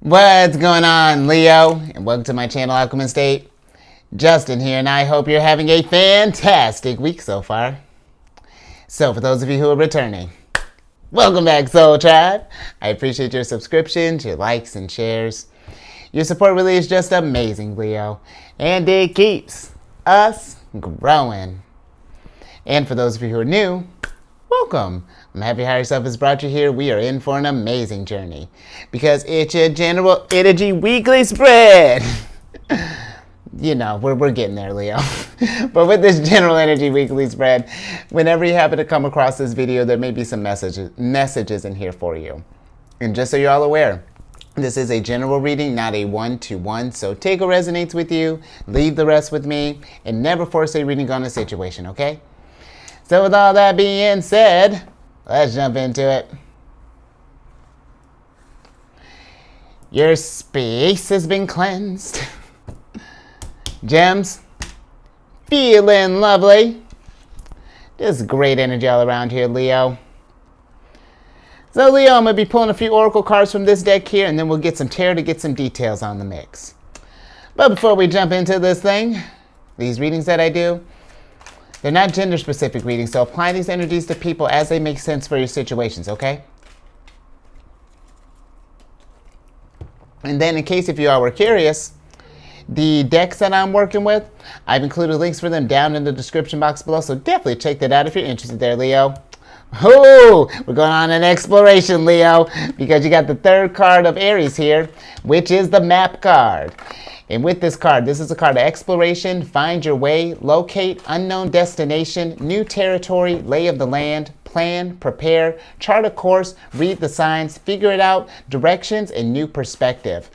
What's going on, Leo? And welcome to my channel, Alchemist. Justin here, and I hope you're having a fantastic week so far. So, for those of you who are returning, welcome back, Soul Tribe. I appreciate your subscriptions, your likes, and shares. Your support really is just amazing, Leo, and it keeps us growing. And for those of you who are new, welcome. I'm happy How Yourself has brought you here. We are in for an amazing journey because it's your general energy weekly spread. You know, we're getting there, Leo. But with this general energy weekly spread, whenever you happen to come across this video, there may be some messages in here for you. And just so you're all aware, this is a general reading, not a one-to-one. So take what resonates with you, leave the rest with me, and never force a reading on a situation, okay? So with all that being said, let's jump into it. Your space has been cleansed. Gems, feeling lovely. Just great energy all around here, Leo. So Leo, I'm going to be pulling a few oracle cards from this deck here, and then we'll get some tarot to get some details on the mix. But before we jump into this thing, these readings that I do, they're not gender-specific readings, so apply these energies to people as they make sense for your situations, okay? And then in case if you all were curious, the decks that I'm working with, I've included links for them down in the description box below, so definitely check that out if you're interested there, Leo. Oh, we're going on an exploration, Leo, because you got the third card of Aries here, which is the map card. And with this card, this is a card of exploration, find your way, locate, unknown destination, new territory, lay of the land, plan, prepare, chart a course, read the signs, figure it out, directions, and new perspective.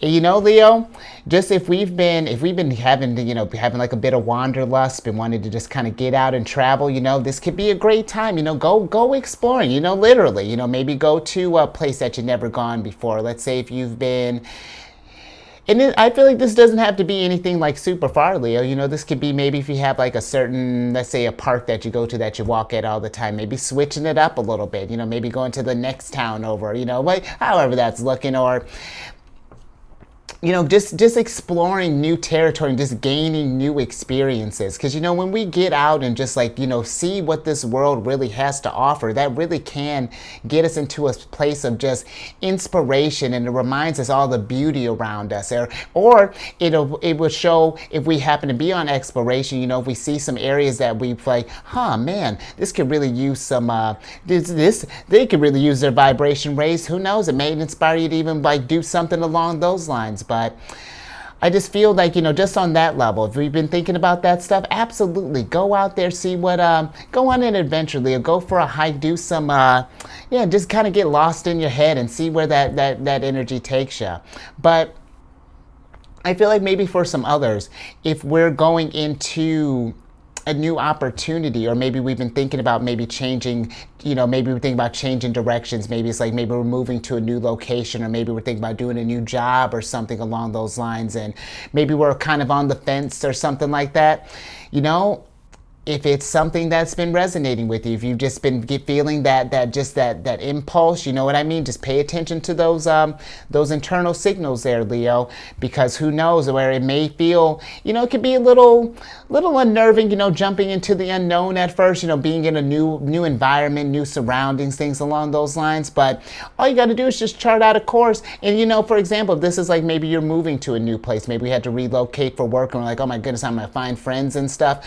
And you know, Leo, just if we've been having, having like a bit of wanderlust, been wanting to just kind of get out and travel, this could be a great time, go exploring, literally, maybe go to a place that you've never gone before. Let's say if you've been, and I feel like this doesn't have to be anything like super far, Leo. This could be maybe if you have like a certain, let's say a park that you go to that you walk at all the time, maybe switching it up a little bit, maybe going to the next town over, however that's looking, or just exploring new territory and just gaining new experiences. Because, when we get out and just see what this world really has to offer, that really can get us into a place of just inspiration, and it reminds us all the beauty around us. Or it will show if we happen to be on exploration, if we see some areas that we like, man, this could really use some, they could really use their vibration raised. Who knows? It may inspire you to even do something along those lines. But I just feel like, just on that level, if we've been thinking about that stuff, absolutely go out there, see what, go on an adventure, Leo, go for a hike, do some, just kind of get lost in your head and see where that energy takes you. But I feel like maybe for some others, if we're going into a new opportunity, or maybe we've been thinking about maybe changing, maybe we're thinking about changing directions. Maybe it's like maybe we're moving to a new location, or maybe we're thinking about doing a new job or something along those lines, and maybe we're kind of on the fence or something like that. If it's something that's been resonating with you, if you've just been feeling that impulse, you know what I mean? Just pay attention to those internal signals there, Leo, because who knows where it may feel, it could be a little unnerving, jumping into the unknown at first, being in a new environment, new surroundings, things along those lines. But all you got to do is just chart out a course. And, for example, if this is like maybe you're moving to a new place, maybe we had to relocate for work, and we're like, oh my goodness, I'm going to find friends and stuff.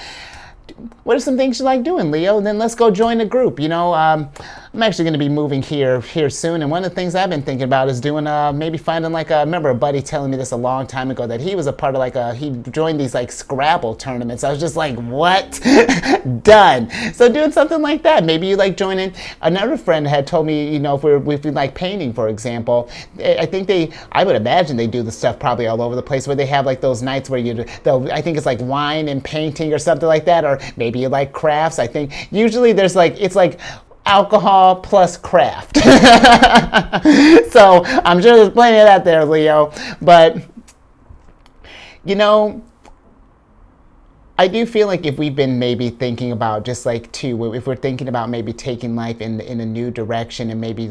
What are some things you like doing, Leo? And then let's go join a group. I'm actually going to be moving here soon, and one of the things I've been thinking about is doing maybe finding I remember a buddy telling me this a long time ago, that he was a part of he joined these Scrabble tournaments. I was just like, what? Done. So doing something like that. Maybe you like joining. Another friend had told me, if we like painting, for example, I would imagine they do the stuff probably all over the place, where they have those nights where I think it's wine and painting or something like that, or maybe you like crafts. I think usually there's it's alcohol plus craft. So I'm sure there's plenty of that there, Leo. But, I do feel like if we've been maybe thinking about just if we're thinking about maybe taking life in a new direction, and maybe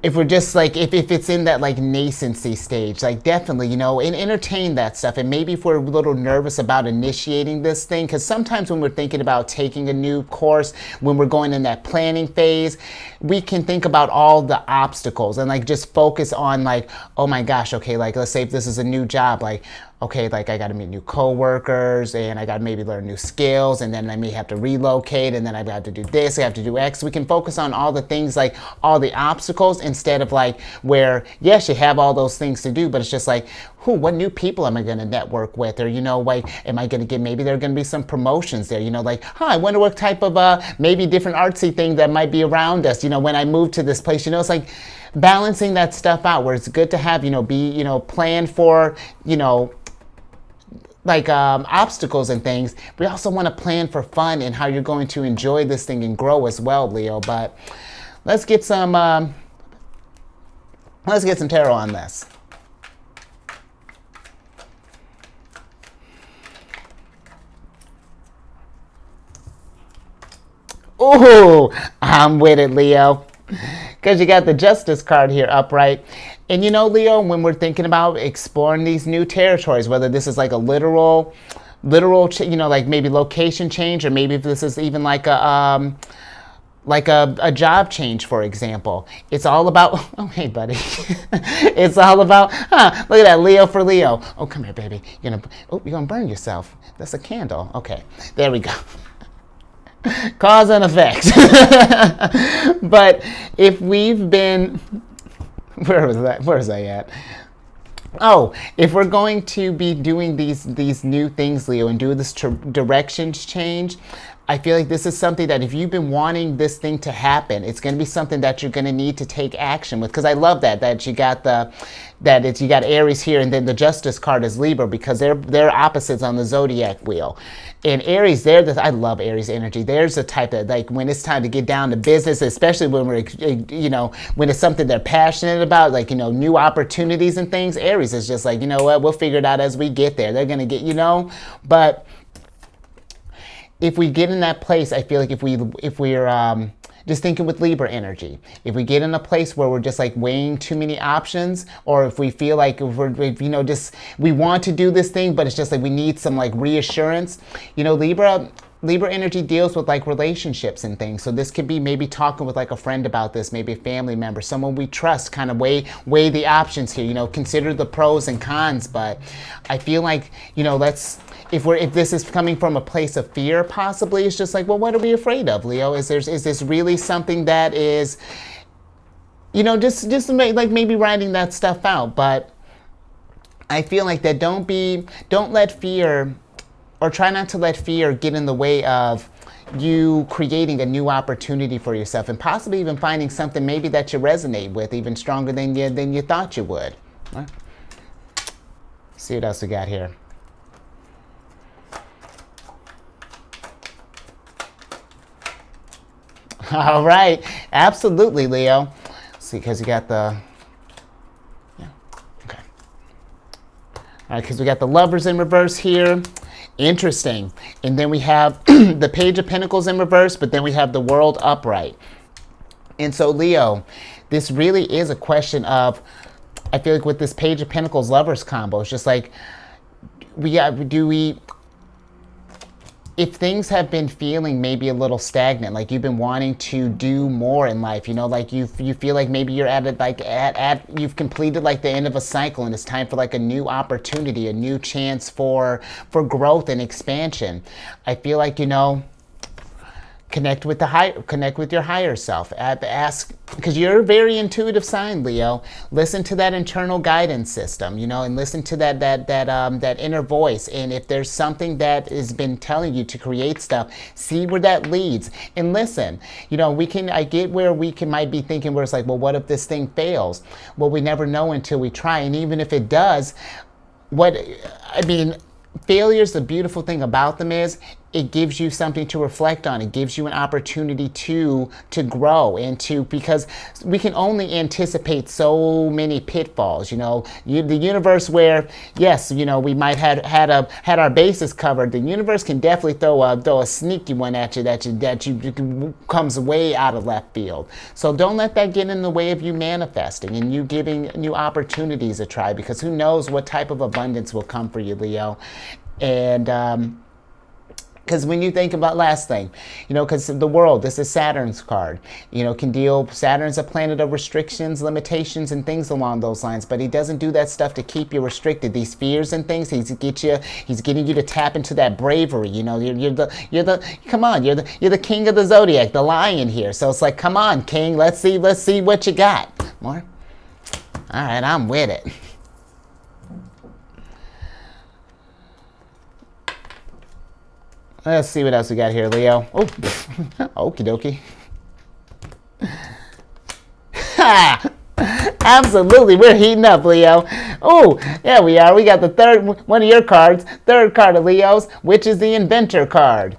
if we're just like, if it's in that like nascency stage, like definitely, you know, and entertain that stuff. And maybe if we're a little nervous about initiating this thing, because sometimes when we're thinking about taking a new course, when we're going in that planning phase, we can think about all the obstacles and like just focus on like, oh my gosh, okay, like let's say if this is a new job, like, okay, like I got to meet new coworkers and I got to maybe learn new skills, and then I may have to relocate, and then I have to do this, I have to do X. We can focus on all the things, like all the obstacles, instead of like where, yes, you have all those things to do, but it's just like, what new people am I going to network with? Or, you know, like, am I going to get, maybe there are going to be some promotions there, you know, like, I wonder what type of, maybe different artsy thing that might be around us, you know, when I move to this place, you know, it's like balancing that stuff out, where it's good to have, you know, be, you know, plan for, you know, like obstacles and things. We also want to plan for fun and how you're going to enjoy this thing and grow as well, Leo. But let's get some tarot on this. Ooh, I'm with it, Leo. Because you got the Justice card here upright. And you know, Leo, when we're thinking about exploring these new territories, whether this is like a literal, you know, like maybe location change, or maybe if this is even like a job change, for example. It's all about, oh, hey, buddy. It's all about, look at that, Leo for Leo. Oh, come here, baby. You're gonna burn yourself. That's a candle. Okay, there we go. Cause and effect. But if we've been, where was I at? Oh, if we're going to be doing these new things, Leo, and do this directions change, I feel like this is something that if you've been wanting this thing to happen, it's going to be something that you're going to need to take action with. Because I love that you got you got Aries here, and then the Justice card is Libra, because they're opposites on the Zodiac wheel. And Aries, I love Aries energy. There's a type that, like, when it's time to get down to business, especially when we're, you know, when it's something they're passionate about, like, you know, new opportunities and things. Aries is just like, you know what, we'll figure it out as we get there. They're going to get, you know, but if we get in that place, I feel like if we're just thinking with Libra energy, if we get in a place where we're just like weighing too many options, or if we feel like if you know, just we want to do this thing, but it's just like we need some like reassurance, you know, Libra energy deals with like relationships and things. So this could be maybe talking with like a friend about this, maybe a family member, someone we trust, kind of weigh the options here, you know, consider the pros and cons. But I feel like, you know, if this is coming from a place of fear, possibly, it's just like, well, what are we afraid of, Leo? Is this really something that is, you know, just like maybe writing that stuff out. But I feel like that don't let fear, or try not to let fear get in the way of you creating a new opportunity for yourself, and possibly even finding something maybe that you resonate with even stronger than you thought you would. Right? See what else we got here. All right, absolutely, Leo. See, because you got the, yeah, okay. All right, because we got the Lovers in reverse here. Interesting. And then we have the Page of Pentacles in reverse, but then we have the World upright. And so, Leo, this really is a question of, I feel like with this Page of Pentacles Lovers combo, it's just like, if things have been feeling maybe a little stagnant, like you've been wanting to do more in life, you know, like you feel like maybe you're you've completed like the end of a cycle, and it's time for like a new opportunity, a new chance for growth and expansion. I feel like, you know, connect with your higher self. Ask, because you're a very intuitive sign, Leo. Listen to that internal guidance system, you know, and listen to that inner voice. And if there's something that has been telling you to create stuff, see where that leads and listen. You know, I get where might be thinking where it's like, well, what if this thing fails? Well, we never know until we try. And even if it does, failure's the beautiful thing about them is, it gives you something to reflect on. It gives you an opportunity to grow and to, because we can only anticipate so many pitfalls. The universe, where yes, we might had our bases covered. The universe can definitely throw a sneaky one at you that you comes way out of left field. So don't let that get in the way of you manifesting and you giving new opportunities a try, because who knows what type of abundance will come for you, Leo. And because when you think about, last thing, because the world, this is Saturn's card, Saturn's a planet of restrictions, limitations, and things along those lines, but he doesn't do that stuff to keep you restricted. These fears and things, he's getting you to tap into that bravery. You're the king of the zodiac, the lion here. So it's like, come on, king, let's see what you got. More? All right, I'm with it. Let's see what else we got here, Leo. Oh, okie dokie. Absolutely, we're heating up, Leo. Oh, yeah, we are. We got the one of your cards, third card of Leo's, which is the Inventor card.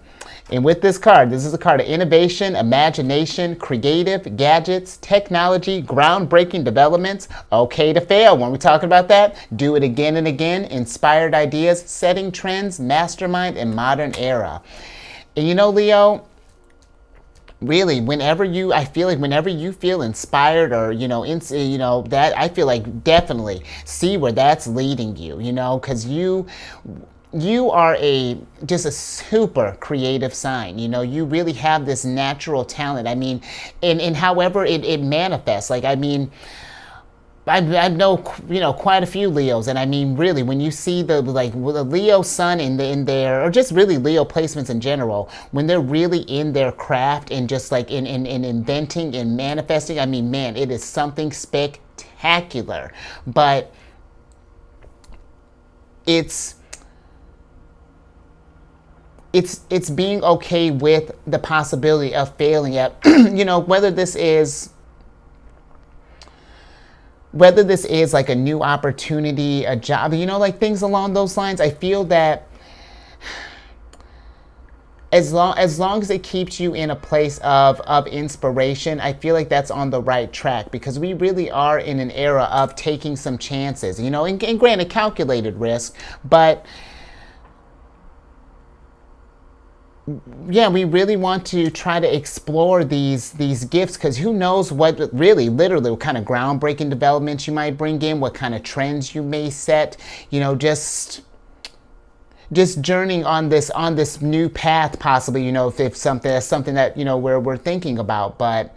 And with this card, this is a card of innovation, imagination, creative, gadgets, technology, groundbreaking developments. Okay to fail. When we're talking about that, do it again and again. Inspired ideas, setting trends, mastermind, and modern era. And Leo, really, whenever you feel inspired or that, I feel like definitely see where that's leading you. Because you are just a super creative sign. You really have this natural talent. I mean, in however it manifests. Like, I mean, I know quite a few Leos, and I mean, really, when you see the Leo sun in their, or just really Leo placements in general, when they're really in their craft and just like in inventing and manifesting, I mean, man, it is something spectacular. But it's being okay with the possibility of failing at, whether this is like a new opportunity, a job, like things along those lines. I feel that as long as it keeps you in a place of inspiration, I feel like that's on the right track, because we really are in an era of taking some chances, and granted, calculated risk, but yeah, we really want to try to explore these gifts, because who knows what really, literally, what kind of groundbreaking developments you might bring in, what kind of trends you may set, just journeying on this new path, possibly, if something that we're thinking about. But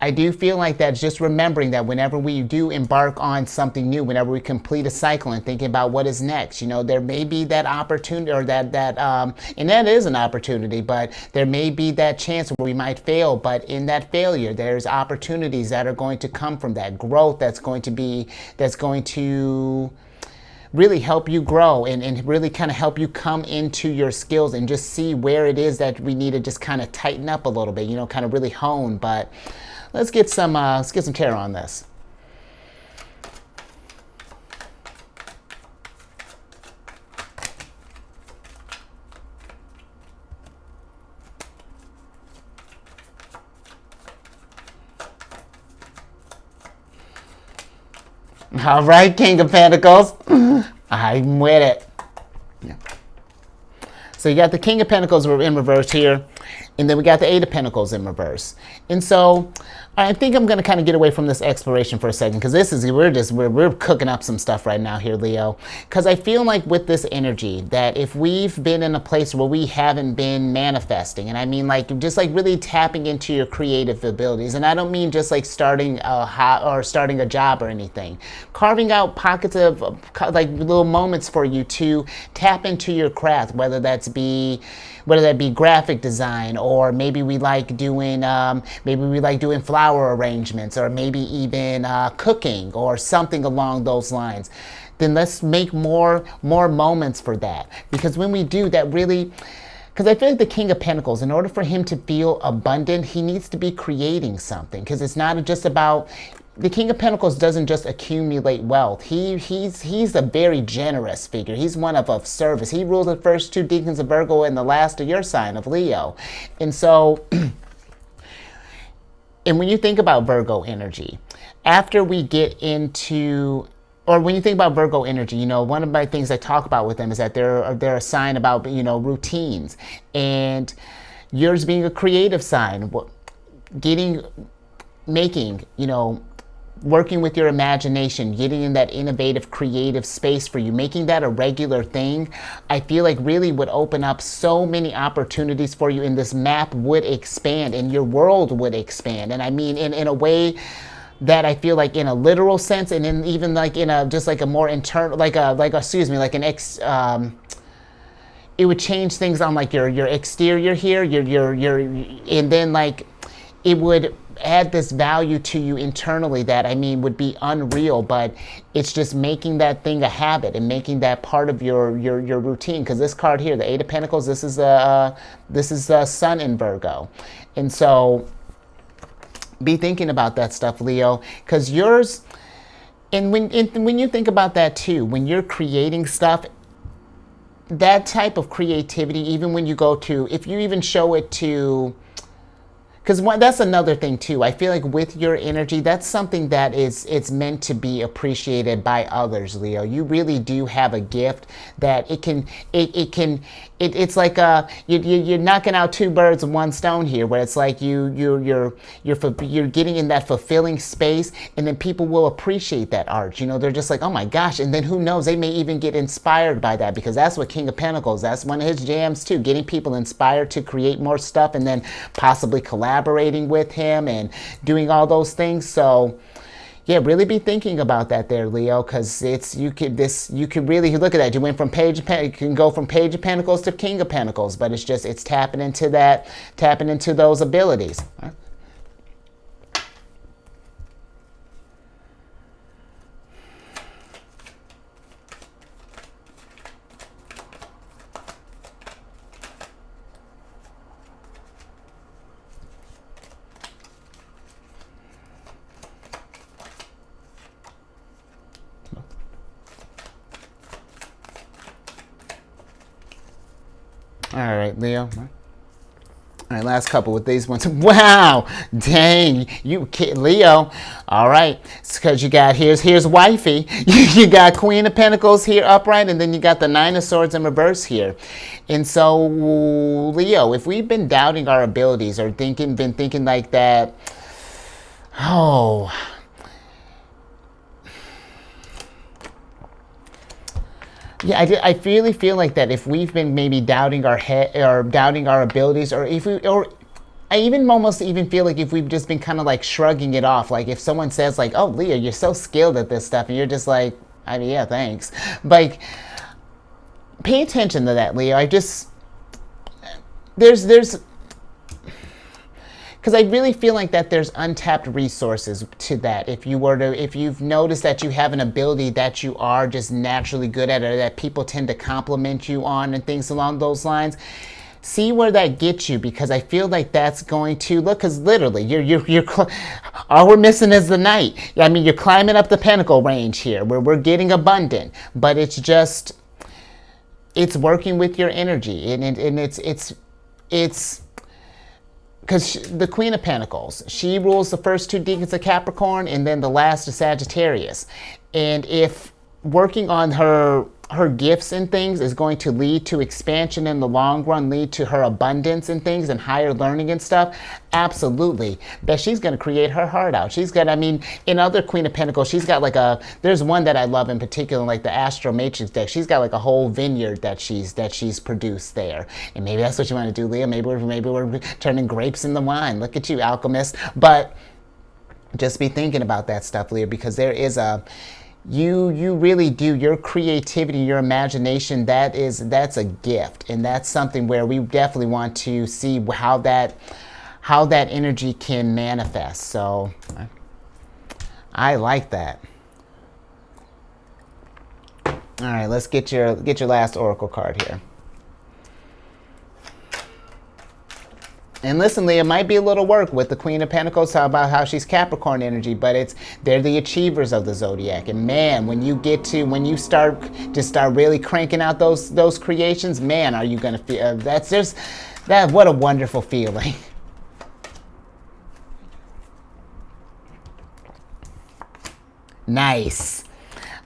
I do feel like that's just remembering that whenever we do embark on something new, whenever we complete a cycle and thinking about what is next, there may be that opportunity, or that and that is an opportunity, but there may be that chance where we might fail. But in that failure, there's opportunities that are going to come from that growth. That's going to really help you grow and really kind of help you come into your skills and just see where it is that we need to just kind of tighten up a little bit, kind of really hone. But let's get some tarot on this. All right, King of Pentacles. I'm with it. Yeah. So you got the King of Pentacles in reverse here, and then we got the Eight of Pentacles in reverse. And so I think I'm going to kind of get away from this exploration for a second, because we're cooking up some stuff right now here, Leo. Because I feel like with this energy, that if we've been in a place where we haven't been manifesting, and I mean like just like really tapping into your creative abilities, and I don't mean just like starting a job or anything, carving out pockets of like little moments for you to tap into your craft, whether that be graphic design, or maybe we like doing flower arrangements, or maybe even cooking or something along those lines. Then let's make more moments for that, because when we do that, really, because I feel like the King of Pentacles, in order for him to feel abundant, he needs to be creating something, because it's not just about the King of Pentacles doesn't just accumulate wealth. He's a very generous figure. He's one of service. He rules the first two deacons of Virgo and the last of your sign of Leo. And so, and when you think about Virgo energy, after we get into, or when you think about Virgo energy, you know, one of my things I talk about with them is that they're a sign about, you know, routines, and yours being a creative sign, making, you know, working with your imagination, getting in that innovative, creative space for you, making that a regular thing, I feel like really would open up so many opportunities for you, and this map would expand and your world would expand. And I mean, in a way that I feel like in a literal sense, and in even like in a, just like a more internal, it would change things on like your exterior here, and then like it would add this value to you internally that, I mean, would be unreal, but it's just making that thing a habit and making that part of your routine. Because this card here, the Eight of Pentacles, this is the Sun in Virgo. And so be thinking about that stuff, Leo, because yours, and when you think about that too, when you're creating stuff, that type of creativity, even when you go to, if you even show it to, because that's another thing too. I feel like with your energy, that's something that it's meant to be appreciated by others, Leo. You really do have a gift that it's like you're knocking out two birds with one stone here, where it's like you're getting in that fulfilling space, and then people will appreciate that art. You know, they're just like, oh my gosh, and then who knows, they may even get inspired by that, because that's what King of Pentacles, that's one of his jams too, getting people inspired to create more stuff, and then possibly collaborating with him and doing all those things. So yeah, really be thinking about that there, Leo, because you could really look at that. You went from you can go from Page of Pentacles to King of Pentacles, but it's tapping into those abilities. All right, Leo. All right, last couple with these ones. Wow, dang, you kid, Leo. All right, it's because you got, here's wifey. You got Queen of Pentacles here upright, and then you got the Nine of Swords in reverse here. And so, Leo, if we've been doubting our abilities or been thinking like that, oh. Yeah, I really feel like that if we've been maybe doubting our head or doubting our abilities, or I even almost even feel like if we've just been kind of like shrugging it off, like if someone says like, oh, Leo, you're so skilled at this stuff, and you're just like, I mean, yeah, thanks. Like, pay attention to that, Leo. There's because I really feel like that there's untapped resources to that. If you've noticed that you have an ability that you are just naturally good at, or that people tend to compliment you on and things along those lines, see where that gets you, because I feel like that's going to look, because literally you're all we're missing is the Knight. I mean, you're climbing up the Pentacle range here, where we're getting abundant, but it's working with your energy, and it's because the Queen of Pentacles, she rules the first two deacons of Capricorn, and then the last of Sagittarius. And if working on her gifts and things is going to lead to expansion in the long run, lead to her abundance and things and higher learning and stuff, absolutely, that she's going to create her heart out. She's got, I mean, in other Queen of Pentacles, she's got like there's one that I love in particular, like the Astro Matrix deck. She's got like a whole vineyard that she's produced there. And maybe that's what you want to do, Leah. Maybe we're turning grapes into wine. Look at you, Alchemist. But just be thinking about that stuff, Leah, because there is you really do, your creativity, your imagination, that's a gift, and that's something where we definitely want to see how that energy can manifest. So I like that. All right, let's get your last oracle card here. And listen, Leah, it might be a little work with the Queen of Pentacles, talk about how she's Capricorn energy, but they're the achievers of the zodiac. And man, when you start really cranking out those creations, man, are you gonna feel what a wonderful feeling. Nice.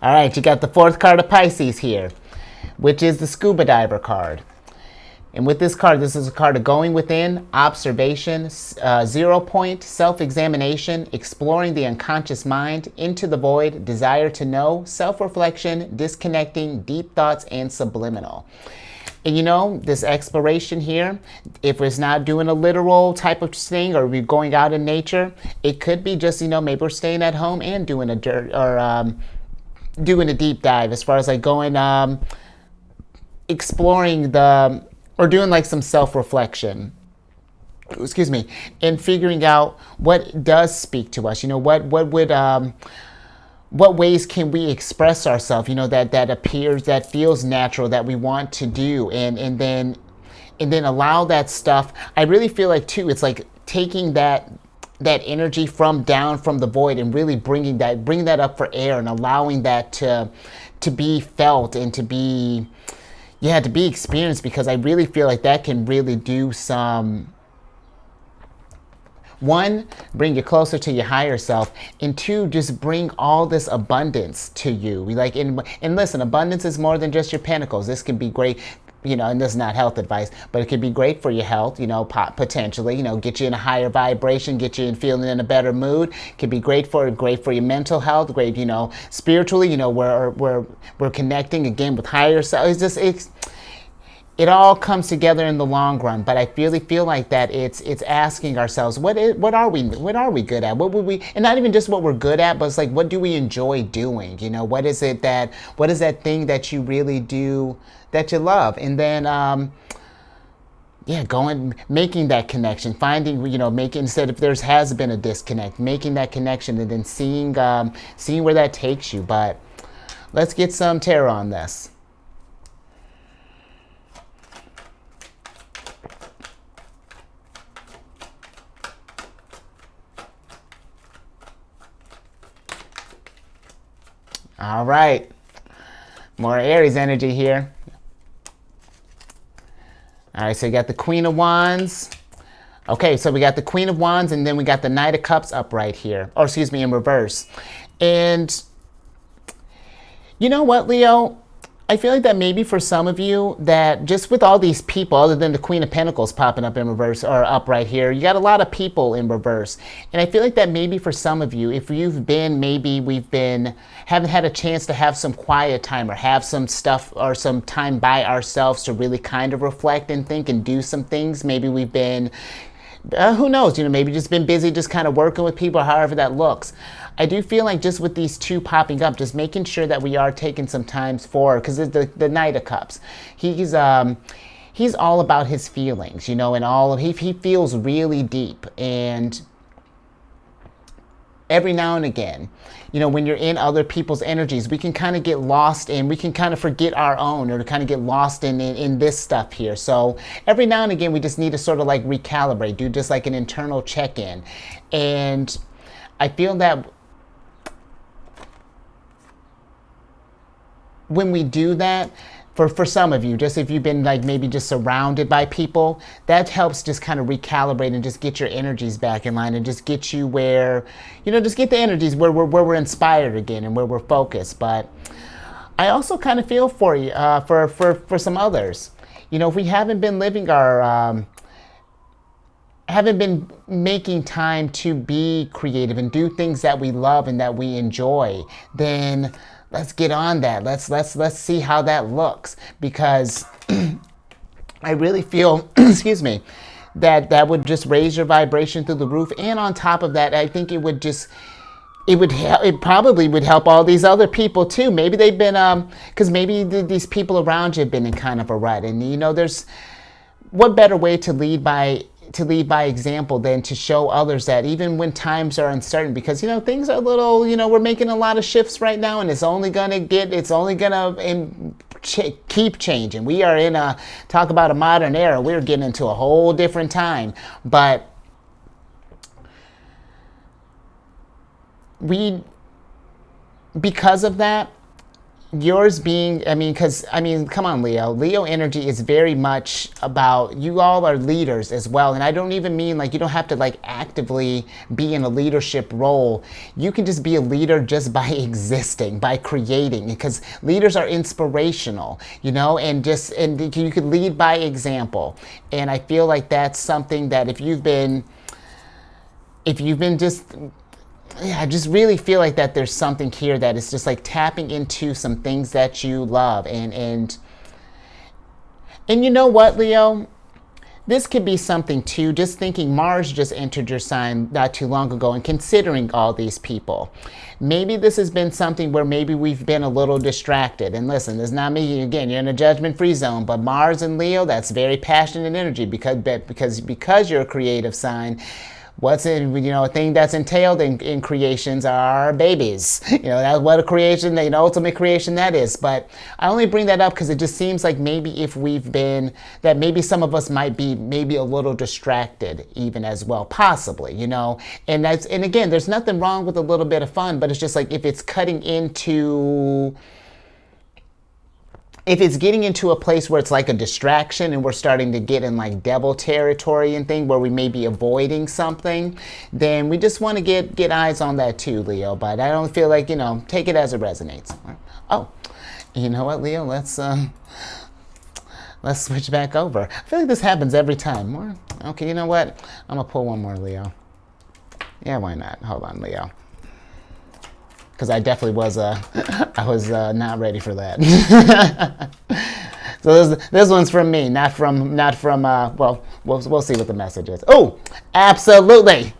All right, you got the fourth card of Pisces here, which is the Scuba Diver card. And with this card, this is a card of going within, observation, 0 point, self-examination, exploring the unconscious mind, into the void, desire to know, self-reflection, disconnecting, deep thoughts, and subliminal. And you know, this exploration here, if it's not doing a literal type of thing or we're going out in nature, it could be just, you know, maybe we're staying at home and doing doing a deep dive as far as like going, exploring or doing like some self-reflection, excuse me, and figuring out what does speak to us. You know, what ways can we express ourselves, you know, that feels natural, that we want to do, and then allow that stuff. I really feel like too, it's like taking that energy from the void and really bringing that up for air and allowing that to be felt and to be experienced, because I really feel like that can really do some, one, bring you closer to your higher self, and two, just bring all this abundance to you. And listen, abundance is more than just your pentacles. This can be great, you know, and this is not health advice, but it could be great for your health, you know, potentially, you know, get you in a higher vibration, get you in feeling in a better mood. It could be great for your mental health, great, you know, spiritually, you know, we're connecting again with higher self. It all comes together in the long run, but I really feel like that it's asking ourselves, what are we good at? What would we, and not even just what we're good at, but it's like, what do we enjoy doing? You know, what is that thing that you really do that you love? And then, making that connection, finding, you know, instead if there has been a disconnect, making that connection and then seeing where that takes you. But let's get some tarot on this. All right, more Aries energy here. All right, so you got the Queen of Wands. Okay, so we got the Queen of Wands, and then we got the Knight of Cups up right here, or excuse me, in reverse. And you know what, Leo? I feel like that maybe for some of you, that just with all these people, other than the Queen of Pentacles popping up in reverse or up right here, you got a lot of people in reverse. And I feel like that maybe for some of you, if haven't had a chance to have some quiet time or have some stuff or some time by ourselves to really kind of reflect and think and do some things, maybe we've been, who knows, you know, maybe just been busy just kind of working with people, however that looks. I do feel like just with these two popping up, just making sure that we are taking some time for, because the Knight of Cups, he's all about his feelings, you know, and he feels really deep. And every now and again, you know, when you're in other people's energies, we can kind of get lost and we can kind of forget our own, or to kind of get lost in this stuff here. So every now and again, we just need to sort of like recalibrate, do just like an internal check-in. And I feel that when we do that, for some of you, just if you've been like maybe just surrounded by people, that helps just kind of recalibrate and just get your energies back in line and just get you where, you know, just get the energies where we're inspired again and where we're focused. But I also kind of feel for you, for some others, you know, if we haven't been living haven't been making time to be creative and do things that we love and that we enjoy, then let's get on that. Let's see how that looks, because I really feel, excuse me, that would just raise your vibration through the roof. And on top of that, I think it probably would help all these other people too. Maybe they've been, because maybe these people around you have been in kind of a rut, and you know, there's what better way to lead by example than to show others that even when times are uncertain, because, you know, things are a little, you know, we're making a lot of shifts right now, and it's only gonna keep changing. We are in a, talk about a modern era, we're getting into a whole different time. But because of that, yours being, come on, Leo energy is very much about, you all are leaders as well. And I don't even mean like, you don't have to like actively be in a leadership role. You can just be a leader just by existing, by creating, because leaders are inspirational, and you could lead by example. And I feel like that's something that if you've been I just really feel like that there's something here that is just like tapping into some things that you love. And you know what, Leo? This could be something too, just thinking Mars just entered your sign not too long ago, and considering all these people. Maybe this has been something where maybe we've been a little distracted. And listen, there's not me, again, you're in a judgment-free zone, but Mars and Leo, that's very passionate energy because you're a creative sign. What's in, a thing that's entailed in creations are babies. That's what a creation, ultimate creation that is. But I only bring that up because it just seems like maybe that maybe some of us might be maybe a little distracted even as well, possibly, And again, there's nothing wrong with a little bit of fun, but it's just like if it's getting into a place where it's like a distraction and we're starting to get in like devil territory and thing where we may be avoiding something, then we just want to get eyes on that too, Leo. But I don't feel like, take it as it resonates. Oh, you know what, Leo? Let's switch back over. I feel like this happens every time. Okay, you know what? I'm going to pull one more, Leo. Yeah, why not? Hold on, Leo. Because I definitely was not ready for that. So this one's from me, not from well, we'll see what the message is. Oh, absolutely.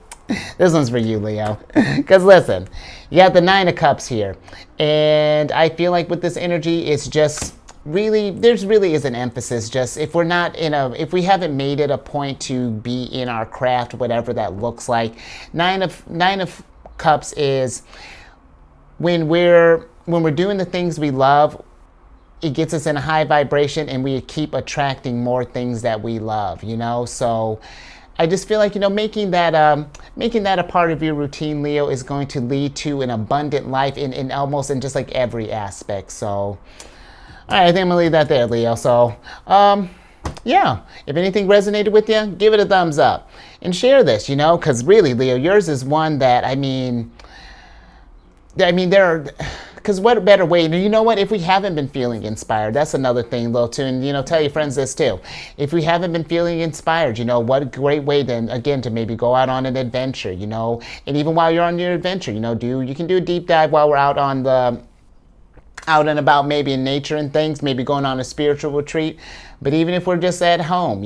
This one's for you, Leo. Because listen, you got the 9 of Cups here. And I feel like with this energy, it's just really, there's really is an emphasis just if we haven't made it a point to be in our craft, whatever that looks like. 9 of Cups is when we're doing the things we love, it gets us in a high vibration and we keep attracting more things that we love, So I just feel like, making that a part of your routine, Leo, is going to lead to an abundant life in almost in just like every aspect. So, all right, I think I'm gonna leave that there, Leo. So, yeah, if anything resonated with you, give it a thumbs up and share this, because really, Leo, yours is one that, because what better way, you know what, if we haven't been feeling inspired, that's another thing, though, too, and, tell your friends this, too. If we haven't been feeling inspired, what a great way then, again, to maybe go out on an adventure, and even while you're on your adventure, you can do a deep dive while we're out and about maybe in nature and things, maybe going on a spiritual retreat. But even if we're just at home,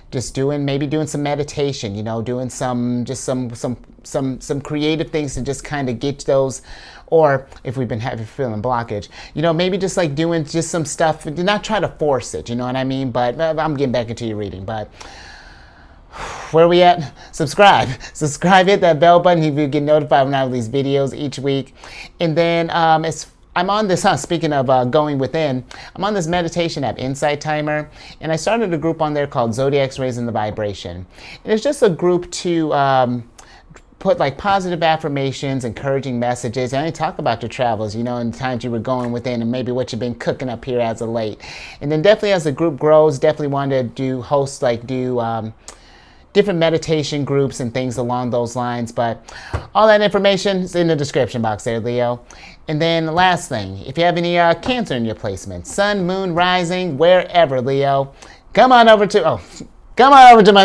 just doing some meditation, doing some creative things to just kind of get those, or if we've been feeling blockage, maybe just like doing just some stuff, do not try to force it, you know what I mean? But I'm getting back into your reading, but where are we at? Subscribe, hit that bell button if you get notified when I release videos each week. And then I'm on this, speaking of going within, I'm on this meditation app, Insight Timer, and I started a group on there called Zodiacs Raising the Vibration. And it's just a group to put like positive affirmations, encouraging messages, and I talk about your travels, and the times you were going within and maybe what you've been cooking up here as of late. And then definitely as the group grows, definitely want to do different meditation groups and things along those lines. But all that information is in the description box there, Leo. And then the last thing, if you have any Cancer in your placement, Sun, Moon, Rising, wherever, Leo, come on over to my,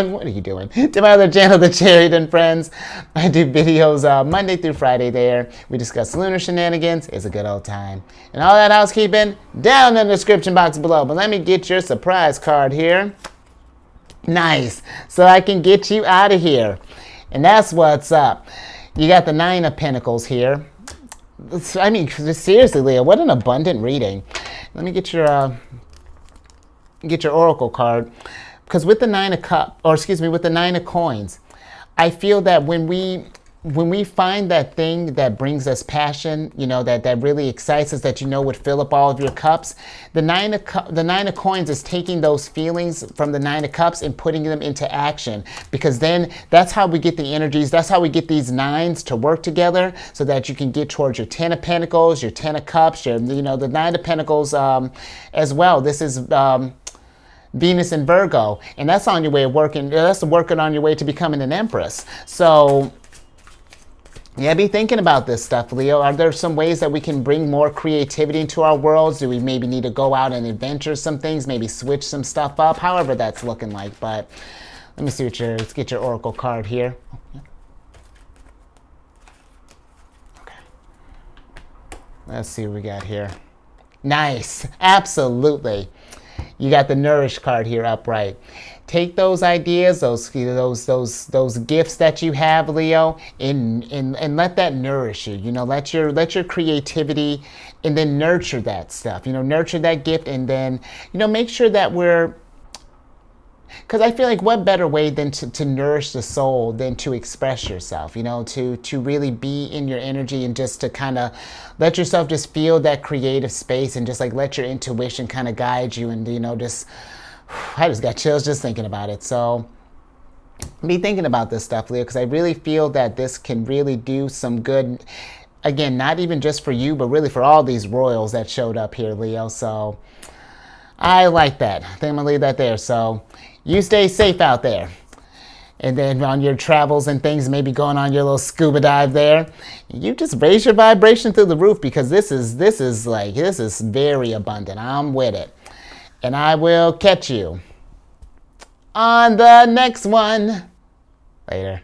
what are you doing? To my other channel, The Chariot and Friends. I do videos Monday through Friday there. We discuss lunar shenanigans. It's a good old time. And all that housekeeping down in the description box below. But let me get your surprise card here. Nice. So I can get you out of here. And that's what's up. You got the 9 of Pentacles here. Seriously, Leo, what an abundant reading. Let me get your oracle card. Because with the 9 of Cups, with the 9 of Coins, I feel that when we when we find that thing that brings us passion, that really excites us, that would fill up all of your cups, the nine of coins is taking those feelings from the Nine of Cups and putting them into action, because then that's how we get the energies, that's how we get these nines to work together, so that you can get towards your Ten of Pentacles, your Ten of Cups, the Nine of Pentacles as well. This is Venus and Virgo, and that's on your way of working. That's working on your way to becoming an Empress. So yeah, be thinking about this stuff, Leo. Are there some ways that we can bring more creativity into our worlds? Do we maybe need to go out and adventure some things, maybe switch some stuff up, however that's looking like? But let me see let's get your Oracle card here. Okay. Let's see what we got here. Nice, absolutely. You got the Nourish card here upright. Take those ideas, those gifts that you have, Leo, and let that nourish you. Let your creativity, and then nurture that stuff. Nurture that gift, and then make sure that because I feel like what better way than to nourish the soul than to express yourself, to really be in your energy, and just to kind of let yourself just feel that creative space, and just like let your intuition kind of guide you, and I just got chills just thinking about it. So be thinking about this stuff, Leo, because I really feel that this can really do some good. Again, not even just for you, but really for all these royals that showed up here, Leo. So I like that. I think I'm going to leave that there. So you stay safe out there. And then on your travels and things, maybe going on your little scuba dive there, you just raise your vibration through the roof, because this is very abundant. I'm with it. And I will catch you on the next one. Later.